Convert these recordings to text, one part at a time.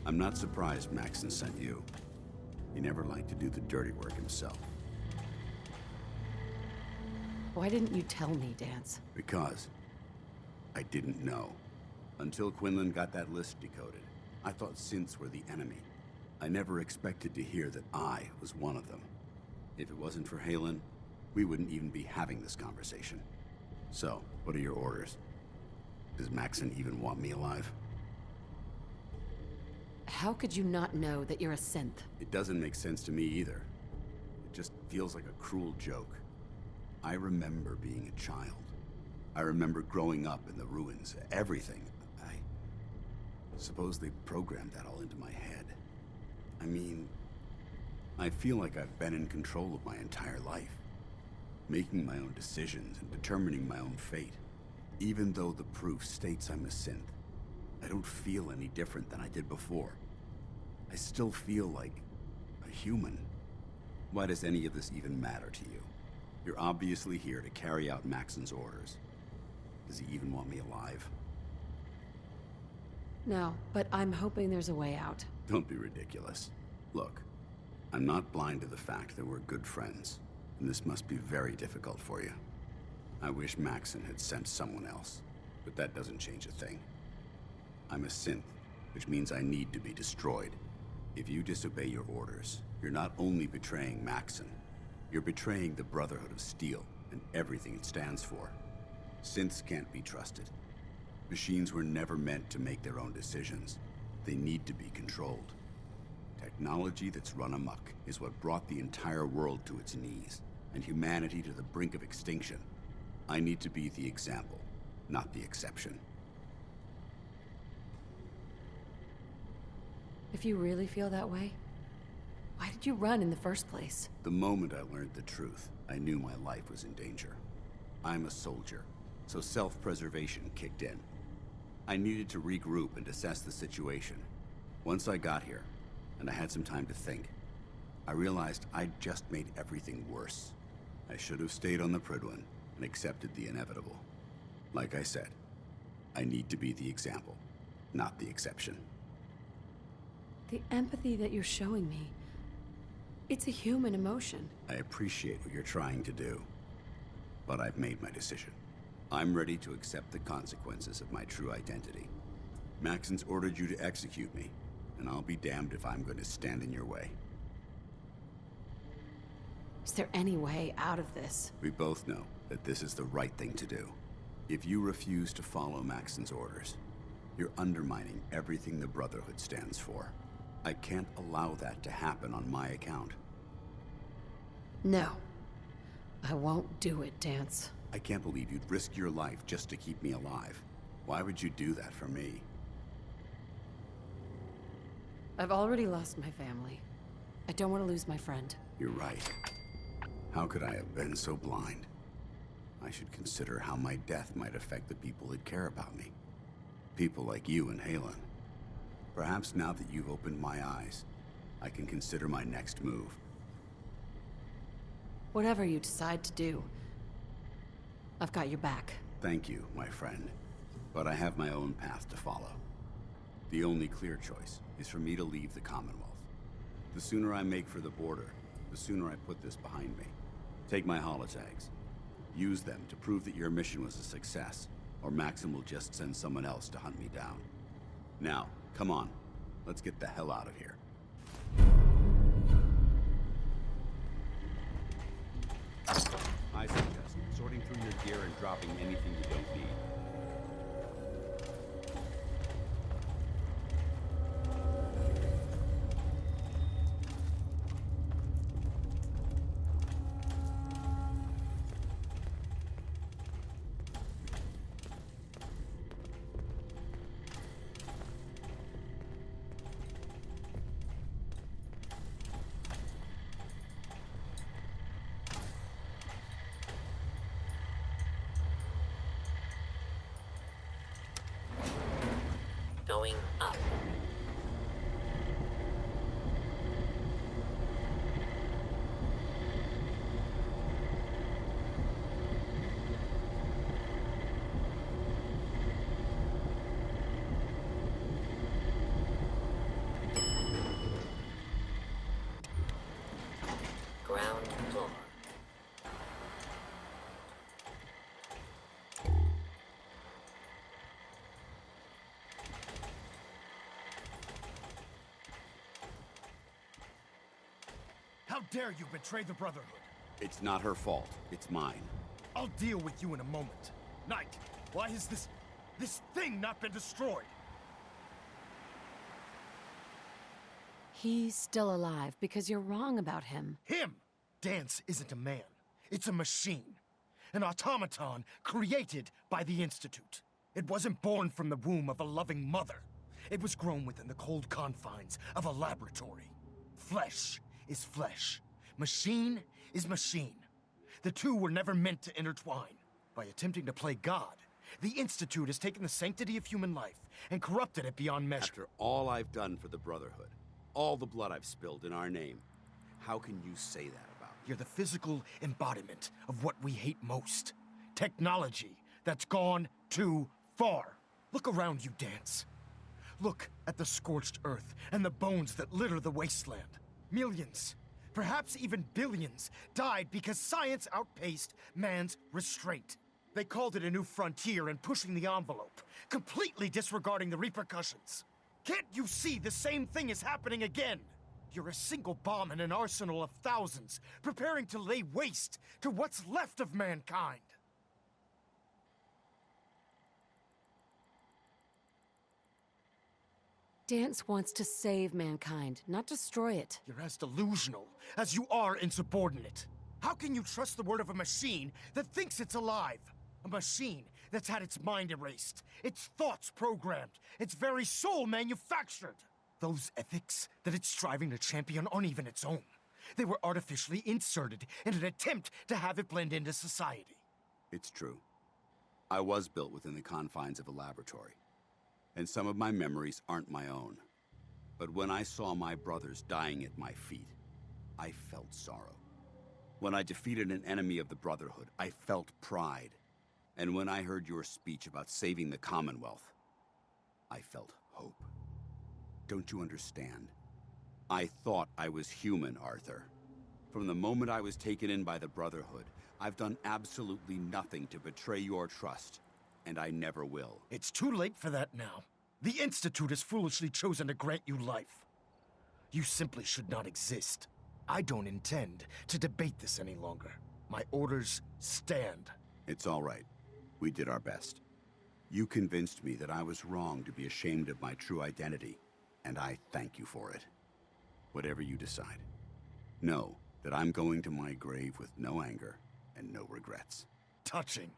I'm not surprised Maxon sent you. He never liked to do the dirty work himself. Why didn't you tell me, Dance? Because I didn't know. Until Quinlan got that list decoded, I thought synths were the enemy. I never expected to hear that I was one of them. If it wasn't for Halen, we wouldn't even be having this conversation. So, what are your orders? Does Maxon even want me alive? How could you not know that you're a synth? It doesn't make sense to me either. It just feels like a cruel joke. I remember being a child. I remember growing up in the ruins, everything. I suppose they programmed that all into my head. I mean, I feel like I've been in control of my entire life, making my own decisions and determining my own fate. Even though the proof states I'm a synth, I don't feel any different than I did before. I still feel like a human. Why does any of this even matter to you? You're obviously here to carry out Maxon's orders. Does he even want me alive? No, but I'm hoping there's a way out. Don't be ridiculous. Look, I'm not blind to the fact that we're good friends, and this must be very difficult for you. I wish Maxon had sent someone else, but that doesn't change a thing. I'm a synth, which means I need to be destroyed. If you disobey your orders, you're not only betraying Maxon, you're betraying the Brotherhood of Steel and everything it stands for. Synths can't be trusted. Machines were never meant to make their own decisions. They need to be controlled. Technology that's run amok is what brought the entire world to its knees, and humanity to the brink of extinction. I need to be the example, not the exception. If you really feel that way, why did you run in the first place? The moment I learned the truth, I knew my life was in danger. I'm a soldier, so self-preservation kicked in. I needed to regroup and assess the situation. Once I got here, and I had some time to think, I realized I'd just made everything worse. I should have stayed on the Prydwen and accepted the inevitable. Like I said, I need to be the example, not the exception. The empathy that you're showing me, it's a human emotion. I appreciate what you're trying to do, but I've made my decision. I'm ready to accept the consequences of my true identity. Maxon's ordered you to execute me, and I'll be damned if I'm going to stand in your way. Is there any way out of this? We both know that this is the right thing to do. If you refuse to follow Maxon's orders, you're undermining everything the Brotherhood stands for. I can't allow that to happen on my account. No. I won't do it, Dance. I can't believe you'd risk your life just to keep me alive. Why would you do that for me? I've already lost my family. I don't want to lose my friend. You're right. How could I have been so blind? I should consider how my death might affect the people that care about me. People like you and Halen. Perhaps now that you've opened my eyes, I can consider my next move. Whatever you decide to do, I've got your back. Thank you, my friend. But I have my own path to follow. The only clear choice is for me to leave the Commonwealth. The sooner I make for the border, the sooner I put this behind me. Take my holotags. Use them to prove that your mission was a success, or Maxon will just send someone else to hunt me down. Now, come on. Let's get the hell out of here. I suggest sorting through your gear and dropping anything you don't need. How dare you betray the Brotherhood? It's not her fault. It's mine. I'll deal with you in a moment. Knight, why has this thing not been destroyed? He's still alive because you're wrong about him. Him! Dance isn't a man. It's a machine. An automaton created by the Institute. It wasn't born from the womb of a loving mother. It was grown within the cold confines of a laboratory. Flesh is flesh. Machine is machine. The two were never meant to intertwine. By attempting to play God, the Institute has taken the sanctity of human life and corrupted it beyond measure. After all I've done for the Brotherhood, all the blood I've spilled in our name, how can you say that about me? You're the physical embodiment of what we hate most. Technology that's gone too far. Look around you, Dance. Look at the scorched earth and the bones that litter the wasteland. Millions, perhaps even billions, died because science outpaced man's restraint. They called it a new frontier and pushing the envelope, completely disregarding the repercussions. Can't you see the same thing is happening again? You're a single bomb in an arsenal of thousands, preparing to lay waste to what's left of mankind. Dance wants to save mankind, not destroy it. You're as delusional as you are insubordinate. How can you trust the word of a machine that thinks it's alive? A machine that's had its mind erased, its thoughts programmed, its very soul manufactured. Those ethics that it's striving to champion aren't even its own. They were artificially inserted in an attempt to have it blend into society. It's true. I was built within the confines of a laboratory. And some of my memories aren't my own. But when I saw my brothers dying at my feet, I felt sorrow. When I defeated an enemy of the Brotherhood, I felt pride. And when I heard your speech about saving the Commonwealth, I felt hope. Don't you understand? I thought I was human, Arthur. From the moment I was taken in by the Brotherhood, I've done absolutely nothing to betray your trust. And I never will. It's too late for that now. The Institute has foolishly chosen to grant you life. You simply should not exist. I don't intend to debate this any longer. My orders stand. It's all right. We did our best. You convinced me that I was wrong to be ashamed of my true identity, and I thank you for it. Whatever you decide. Know that I'm going to my grave with no anger and no regrets. Touching.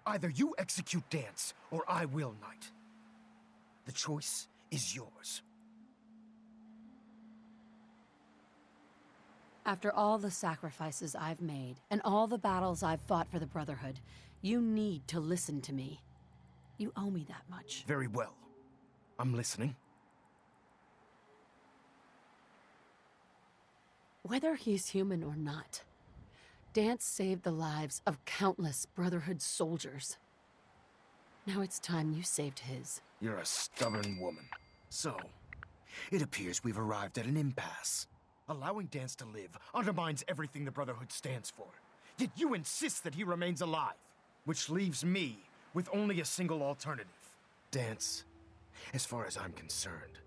Either you execute Dance, or I will, Knight. The choice is yours. After all the sacrifices I've made, and all the battles I've fought for the Brotherhood, you need to listen to me. You owe me that much. Very well. I'm listening. Whether he's human or not, Dance saved the lives of countless Brotherhood soldiers. Now it's time you saved his. You're a stubborn woman. So, it appears we've arrived at an impasse. Allowing Dance to live undermines everything the Brotherhood stands for. Yet you insist that he remains alive, which leaves me with only a single alternative. Dance, as far as I'm concerned,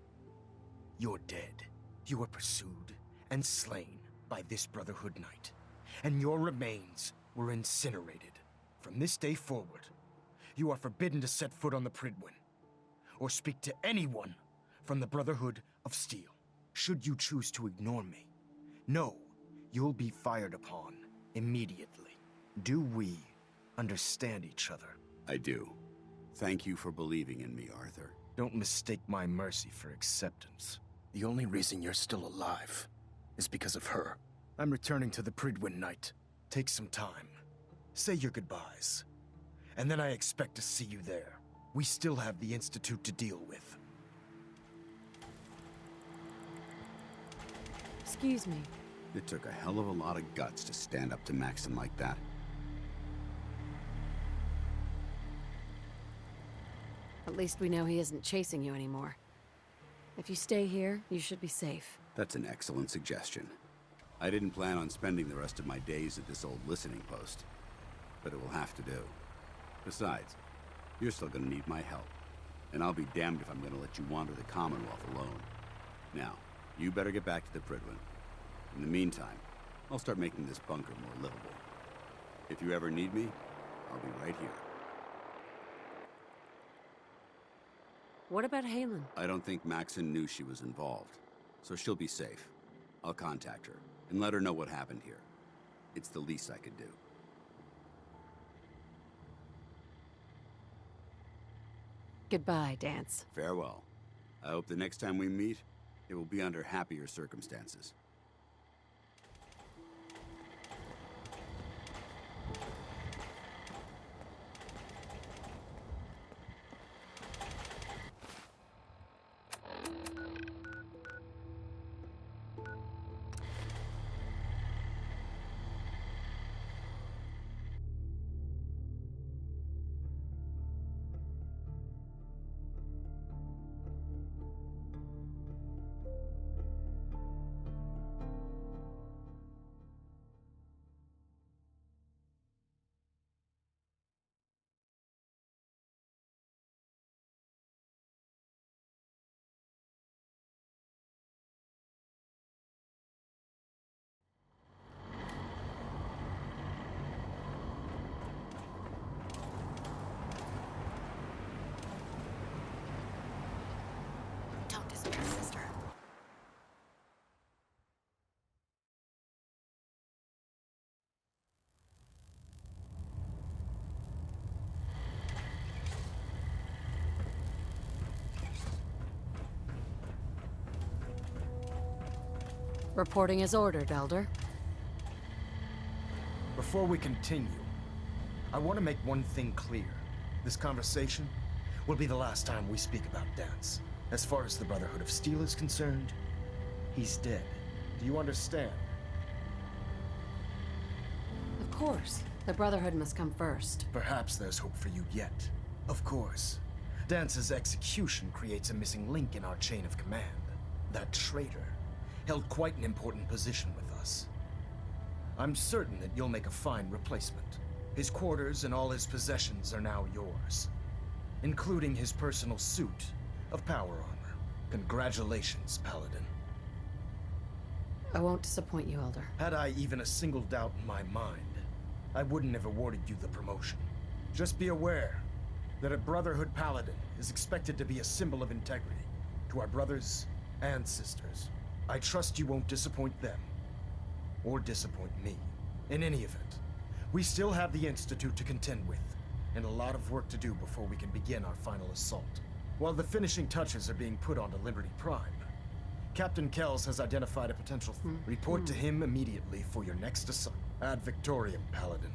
you're dead. You were pursued and slain by this Brotherhood Knight, and your remains were incinerated. From this day forward, you are forbidden to set foot on the Pridwin, or speak to anyone from the Brotherhood of Steel. Should you choose to ignore me, know you'll be fired upon immediately. Do we understand each other? I do. Thank you for believing in me, Arthur. Don't mistake my mercy for acceptance. The only reason you're still alive is because of her. I'm returning to the Pridwin Knight. Take some time. Say your goodbyes. And then I expect to see you there. We still have the Institute to deal with. Excuse me. It took a hell of a lot of guts to stand up to Maxon like that. At least we know he isn't chasing you anymore. If you stay here, you should be safe. That's an excellent suggestion. I didn't plan on spending the rest of my days at this old listening post, but it will have to do. Besides, you're still gonna need my help, and I'll be damned if I'm gonna let you wander the Commonwealth alone. Now, you better get back to the Pridwin. In the meantime, I'll start making this bunker more livable. If you ever need me, I'll be right here. What about Halen? I don't think Maxon knew she was involved, so she'll be safe. I'll contact her and let her know what happened here. It's the least I could do. Goodbye, Dance. Farewell. I hope the next time we meet, it will be under happier circumstances. Don't despair, sister. Reporting as ordered, Elder. Before we continue, I want to make one thing clear. This conversation will be the last time we speak about Dance. As far as the Brotherhood of Steel is concerned, he's dead. Do you understand? Of course. The Brotherhood must come first. Perhaps there's hope for you yet. Of course. Dance's execution creates a missing link in our chain of command. That traitor held quite an important position with us. I'm certain that you'll make a fine replacement. His quarters and all his possessions are now yours, including his personal suit of power armor. Congratulations, Paladin. I won't disappoint you, Elder. Had I even a single doubt in my mind, I wouldn't have awarded you the promotion. Just be aware that a Brotherhood Paladin is expected to be a symbol of integrity to our brothers and sisters. I trust you won't disappoint them, or disappoint me. In any event, we still have the Institute to contend with, and a lot of work to do before we can begin our final assault. While the finishing touches are being put onto Liberty Prime, Captain Kells has identified a potential Report to him immediately for your next assignment. Ad Victoriam, Paladin.